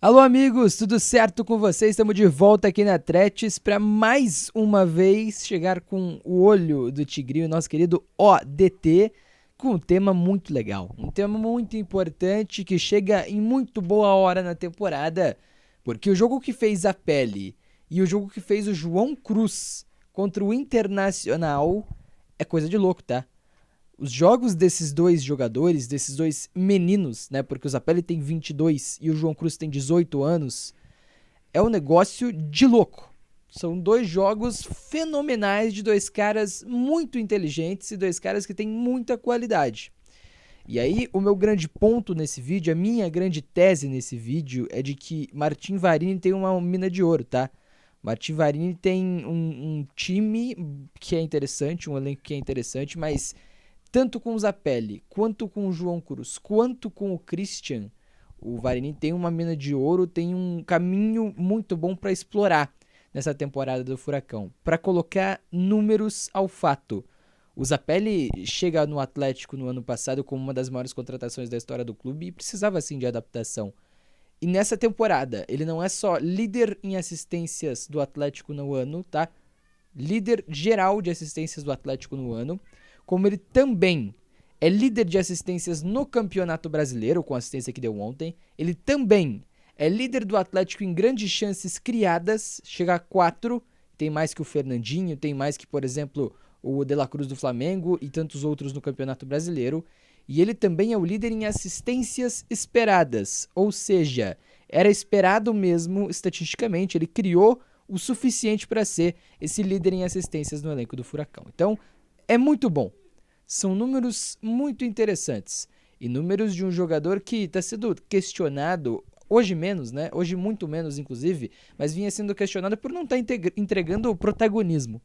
Alô, amigos, tudo certo com vocês? Estamos de volta aqui na Tretes para mais uma vez chegar com o olho do Tigrinho, nosso querido ODT, com um tema muito legal, um tema muito importante que chega em muito boa hora na temporada, porque o jogo que fez a Pele e o jogo que fez o João Cruz contra o Internacional é coisa de louco, tá? Os jogos desses dois jogadores, desses dois meninos, né? Porque o Zapelli tem 22 e o João Cruz tem 18 anos, é um negócio de louco. São dois jogos fenomenais de dois caras muito inteligentes e dois caras que têm muita qualidade. E aí, o meu grande ponto nesse vídeo, a minha grande tese nesse vídeo é de que Martin Varini tem uma mina de ouro, tá? Martin Varini tem um time que é interessante, um elenco que é interessante, mas tanto com o Zapelli, quanto com o João Cruz, quanto com o Christian, o Varini tem uma mina de ouro, tem um caminho muito bom para explorar nessa temporada do Furacão. Para colocar números ao fato, o Zapelli chega no Atlético no ano passado como uma das maiores contratações da história do clube e precisava sim de adaptação. E nessa temporada, ele não é só líder em assistências do Atlético no ano, tá? Líder geral de assistências do Atlético no ano, como ele também é líder de assistências no Campeonato Brasileiro, com a assistência que deu ontem. Ele também é líder do Atlético em grandes chances criadas, chega a 4, tem mais que o Fernandinho, tem mais que, por exemplo, o De La Cruz do Flamengo e tantos outros no Campeonato Brasileiro. E ele também é o líder em assistências esperadas, ou seja, era esperado mesmo estatisticamente, ele criou o suficiente para ser esse líder em assistências no elenco do Furacão. Então, é muito bom. São números muito interessantes. E números de um jogador que está sendo questionado, hoje menos, né? Hoje muito menos, inclusive, mas vinha sendo questionado por não estar entregando o protagonismo.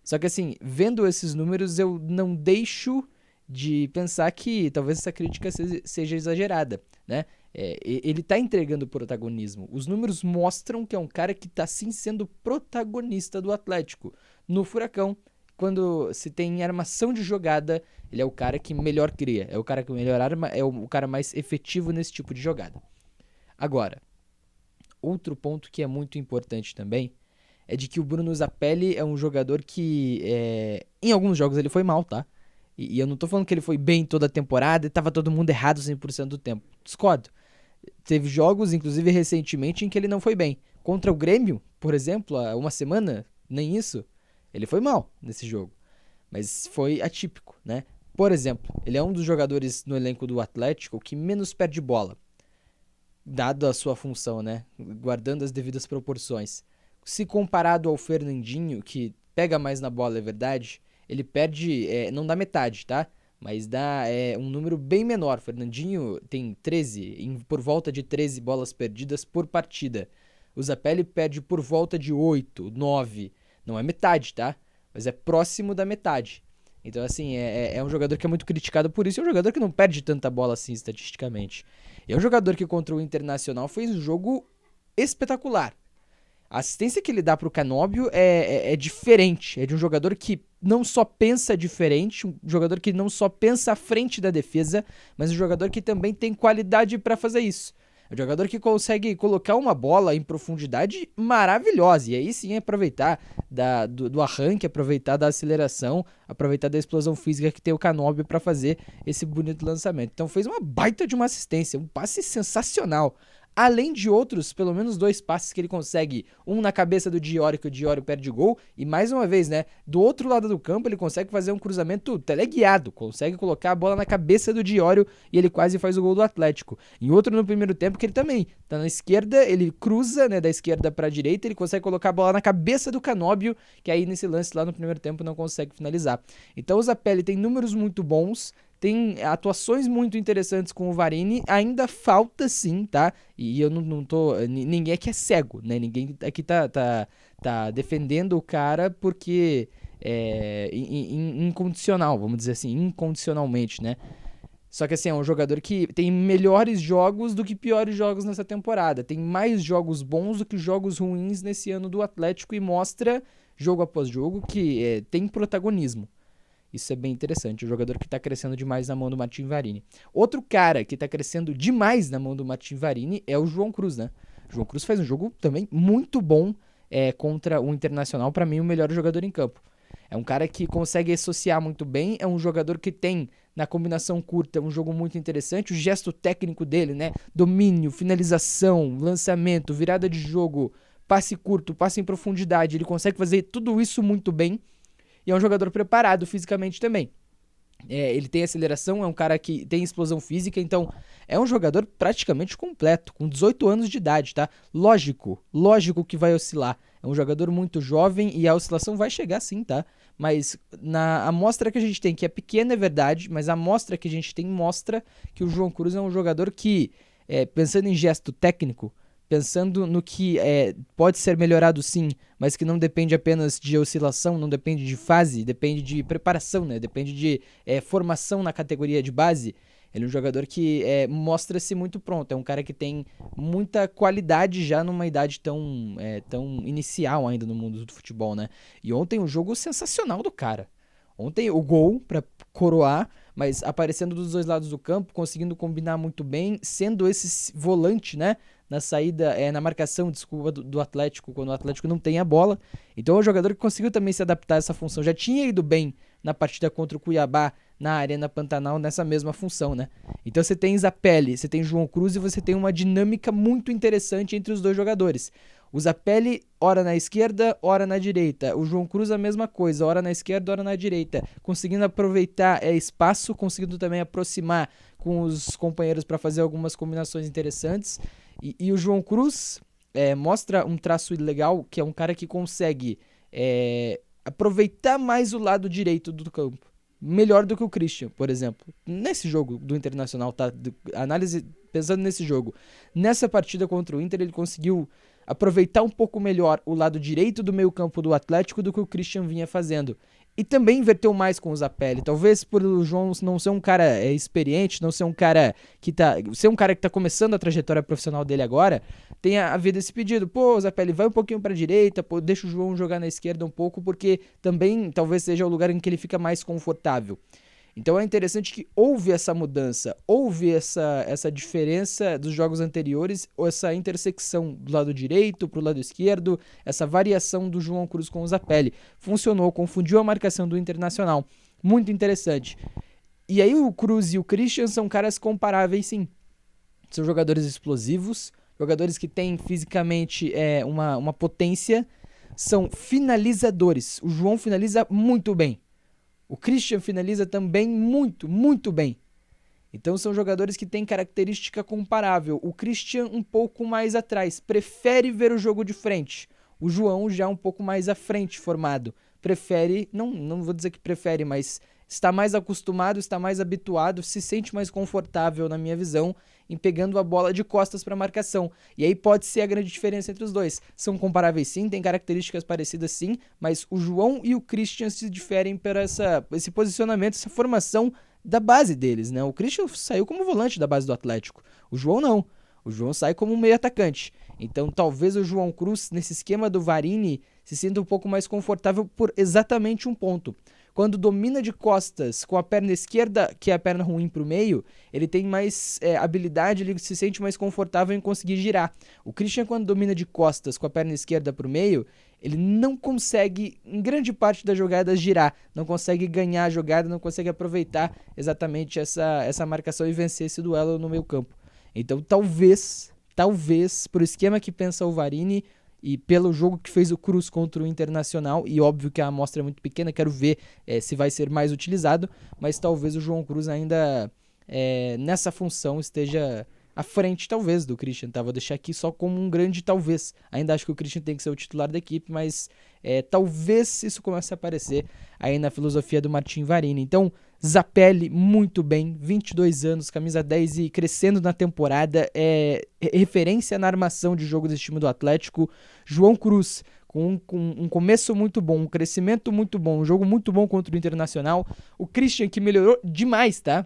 Só que assim, vendo esses números, eu não deixo de pensar que talvez essa crítica seja exagerada, né? Ele está entregando protagonismo. Os números mostram que é um cara que está sim sendo protagonista do Atlético. No Furacão, quando se tem armação de jogada, ele é o cara que melhor cria, é o cara que melhor arma, é o cara mais efetivo nesse tipo de jogada. Agora, outro ponto que é muito importante também é de que o Bruno Zapelli é um jogador que em alguns jogos ele foi mal, tá? E eu não tô falando que ele foi bem toda a temporada e tava todo mundo errado 100% do tempo. Discordo. Teve jogos, inclusive recentemente, em que ele não foi bem. Contra o Grêmio, por exemplo, há uma semana, nem isso, ele foi mal nesse jogo. Mas foi atípico, né? Por exemplo, ele é um dos jogadores no elenco do Atlético que menos perde bola, dado a sua função, né? Guardando as devidas proporções. Se comparado ao Fernandinho, que pega mais na bola, é verdade, ele perde, não dá metade, tá? Mas dá um número bem menor. Fernandinho tem 13, por volta de 13 bolas perdidas por partida. O Zapelli perde por volta de 8, 9. Não é metade, tá? Mas é próximo da metade. Então, assim, é um jogador que é muito criticado por isso. É um jogador que não perde tanta bola assim, estatisticamente. E é um jogador que contra o Internacional fez um jogo espetacular. A assistência que ele dá pro Canóbio é diferente. É de um jogador que não só pensa diferente, um jogador que não só pensa à frente da defesa, mas um jogador que também tem qualidade para fazer isso. É um jogador que consegue colocar uma bola em profundidade maravilhosa. E aí sim aproveitar do arranque, aproveitar da aceleração, aproveitar da explosão física que tem o Canóbio para fazer esse bonito lançamento. Então fez uma baita de uma assistência, um passe sensacional. Além de outros, pelo menos 2 passes que ele consegue, um na cabeça do Diório, que o Diório perde gol, e mais uma vez, né, do outro lado do campo ele consegue fazer um cruzamento teleguiado, consegue colocar a bola na cabeça do Diório e ele quase faz o gol do Atlético. E outro no primeiro tempo que ele também tá na esquerda, ele cruza, né, da esquerda pra direita, ele consegue colocar a bola na cabeça do Canóbio, que aí nesse lance lá no primeiro tempo não consegue finalizar. Então o Zapelli tem números muito bons, tem atuações muito interessantes com o Varini, ainda falta sim, tá? E eu não tô. Ninguém aqui é cego, né? Ninguém aqui tá defendendo o cara porque incondicional, vamos dizer assim, incondicionalmente, né? Só que assim, é um jogador que tem melhores jogos do que piores jogos nessa temporada. Tem mais jogos bons do que jogos ruins nesse ano do Atlético e mostra, jogo após jogo, que tem protagonismo. Isso é bem interessante, o jogador que está crescendo demais na mão do Martin Varini. Outro cara que está crescendo demais na mão do Martin Varini é o João Cruz, né? João Cruz faz um jogo também muito bom contra o Internacional, para mim o melhor jogador em campo. É um cara que consegue associar muito bem, é um jogador que tem, na combinação curta, um jogo muito interessante, o gesto técnico dele, né? Domínio, finalização, lançamento, virada de jogo, passe curto, passe em profundidade, ele consegue fazer tudo isso muito bem, e é um jogador preparado fisicamente também. Ele tem aceleração, é um cara que tem explosão física, então é um jogador praticamente completo, com 18 anos de idade, tá? Lógico que vai oscilar. É um jogador muito jovem e a oscilação vai chegar sim, tá? Mas na amostra que a gente tem, que é pequena, é verdade, mas a amostra que a gente tem mostra que o João Cruz é um jogador que, pensando em gesto técnico, pensando no que pode ser melhorado sim, mas que não depende apenas de oscilação, não depende de fase, depende de preparação, né? Depende de formação na categoria de base. Ele é um jogador que mostra-se muito pronto, é um cara que tem muita qualidade já numa idade tão inicial ainda no mundo do futebol, né? E ontem um jogo sensacional do cara. Ontem o gol para coroar, mas aparecendo dos dois lados do campo, conseguindo combinar muito bem, sendo esse volante, né? Na saída, na marcação, desculpa, do Atlético, quando o Atlético não tem a bola. Então é um jogador que conseguiu também se adaptar a essa função. Já tinha ido bem na partida contra o Cuiabá, na Arena Pantanal, nessa mesma função, né? Então você tem Zapelli, você tem João Cruz e você tem uma dinâmica muito interessante entre os dois jogadores. O Zapelli, ora na esquerda, ora na direita. O João Cruz, a mesma coisa, ora na esquerda, ora na direita. Conseguindo aproveitar espaço, conseguindo também aproximar com os companheiros para fazer algumas combinações interessantes. E o João Cruz mostra um traço legal, que é um cara que consegue aproveitar mais o lado direito do campo. Melhor do que o Christian, por exemplo. Nesse jogo do Internacional, tá? Análise pensando nesse jogo. Nessa partida contra o Inter, ele conseguiu aproveitar um pouco melhor o lado direito do meio campo do Atlético do que o Christian vinha fazendo. E também inverteu mais com o Zapelli. Talvez por o João não ser um cara experiente, não ser um cara que tá começando a trajetória profissional dele agora, tenha havido esse pedido. Pô, Zapelli, vai um pouquinho pra direita, pô, deixa o João jogar na esquerda um pouco, porque também talvez seja o lugar em que ele fica mais confortável. Então é interessante que houve essa mudança, houve essa diferença dos jogos anteriores, ou essa intersecção do lado direito para o lado esquerdo, essa variação do João Cruz com o Zapelli. Funcionou, confundiu a marcação do Internacional. Muito interessante. E aí o Cruz e o Christian são caras comparáveis, sim. São jogadores explosivos, jogadores que têm fisicamente uma potência, são finalizadores. O João finaliza muito bem. O Christian finaliza também muito, muito bem. Então são jogadores que têm característica comparável. O Christian um pouco mais atrás, prefere ver o jogo de frente. O João já um pouco mais à frente formado. Prefere, não vou dizer que prefere, mas está mais acostumado, está mais habituado, se sente mais confortável, na minha visão, em pegando a bola de costas para marcação. E aí pode ser a grande diferença entre os dois. São comparáveis sim, têm características parecidas sim, mas o João e o Christian se diferem por esse posicionamento, essa formação da base deles, né? O Christian saiu como volante da base do Atlético. O João não. O João sai como um meio atacante. Então talvez o João Cruz, nesse esquema do Varini, se sinta um pouco mais confortável por exatamente um ponto. Quando domina de costas com a perna esquerda, que é a perna ruim para o meio, ele tem mais habilidade, ele se sente mais confortável em conseguir girar. O Christian, quando domina de costas com a perna esquerda para o meio, ele não consegue, em grande parte das jogadas, girar. Não consegue ganhar a jogada, não consegue aproveitar exatamente essa marcação e vencer esse duelo no meio campo. Então talvez, por esquema que pensa o Varini, e pelo jogo que fez o Cruz contra o Internacional, e óbvio que a amostra é muito pequena, quero ver se vai ser mais utilizado, mas talvez o João Cruz ainda nessa função esteja à frente, talvez, do Christian, tá? Vou deixar aqui só como um grande talvez. Ainda acho que o Christian tem que ser o titular da equipe, mas talvez isso comece a aparecer aí na filosofia do Martin Varini. Então, Zapelli, muito bem, 22 anos, camisa 10 e crescendo na temporada, referência na armação de jogo desse time do Atlético. João Cruz, com um começo muito bom, um crescimento muito bom, um jogo muito bom contra o Internacional. O Christian, que melhorou demais, tá?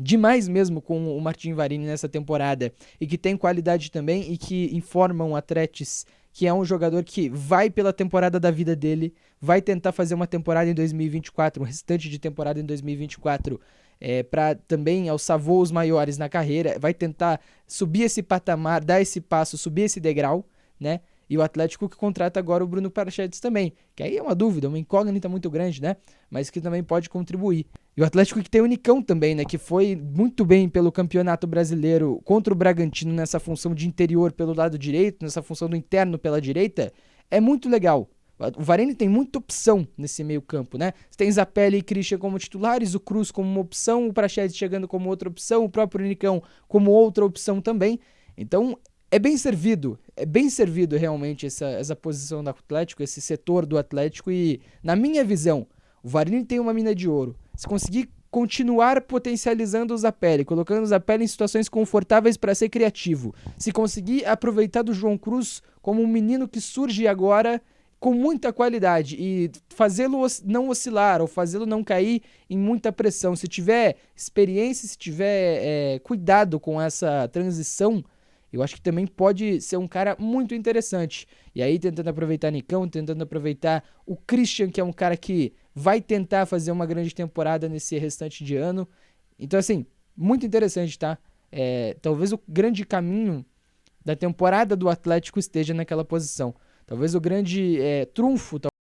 Demais mesmo com o Martin Varini nessa temporada, e que tem qualidade também, e que informam atletas que é um jogador que vai pela temporada da vida dele, vai tentar fazer uma temporada em 2024, um restante de temporada em 2024 para também alçar voos maiores na carreira, vai tentar subir esse patamar, dar esse passo, subir esse degrau, né? E o Atlético que contrata agora o Bruno Prachedes também, que aí é uma dúvida, uma incógnita muito grande, né? Mas que também pode contribuir. E o Atlético que tem o Nicão também, né? Que foi muito bem pelo Campeonato Brasileiro contra o Bragantino nessa função de interior pelo lado direito, nessa função do interno pela direita, é muito legal. O Varane tem muita opção nesse meio campo, né? Você tem Zapelli e Christian como titulares, o Cruz como uma opção, o Praxedes chegando como outra opção, o próprio Nicão como outra opção também. Então, é bem servido realmente essa posição do Atlético, esse setor do Atlético e, na minha visão, o Varane tem uma mina de ouro. Se conseguir continuar potencializando o Zapelli, colocando o Zapelli em situações confortáveis para ser criativo, se conseguir aproveitar do João Cruz como um menino que surge agora com muita qualidade e fazê-lo não oscilar ou fazê-lo não cair em muita pressão, se tiver experiência, se tiver cuidado com essa transição, eu acho que também pode ser um cara muito interessante. E aí tentando aproveitar Nicão, tentando aproveitar o Christian, que é um cara que vai tentar fazer uma grande temporada nesse restante de ano. Então assim, muito interessante, tá? Talvez o grande caminho da temporada do Atlético esteja naquela posição. Talvez o grande trunfo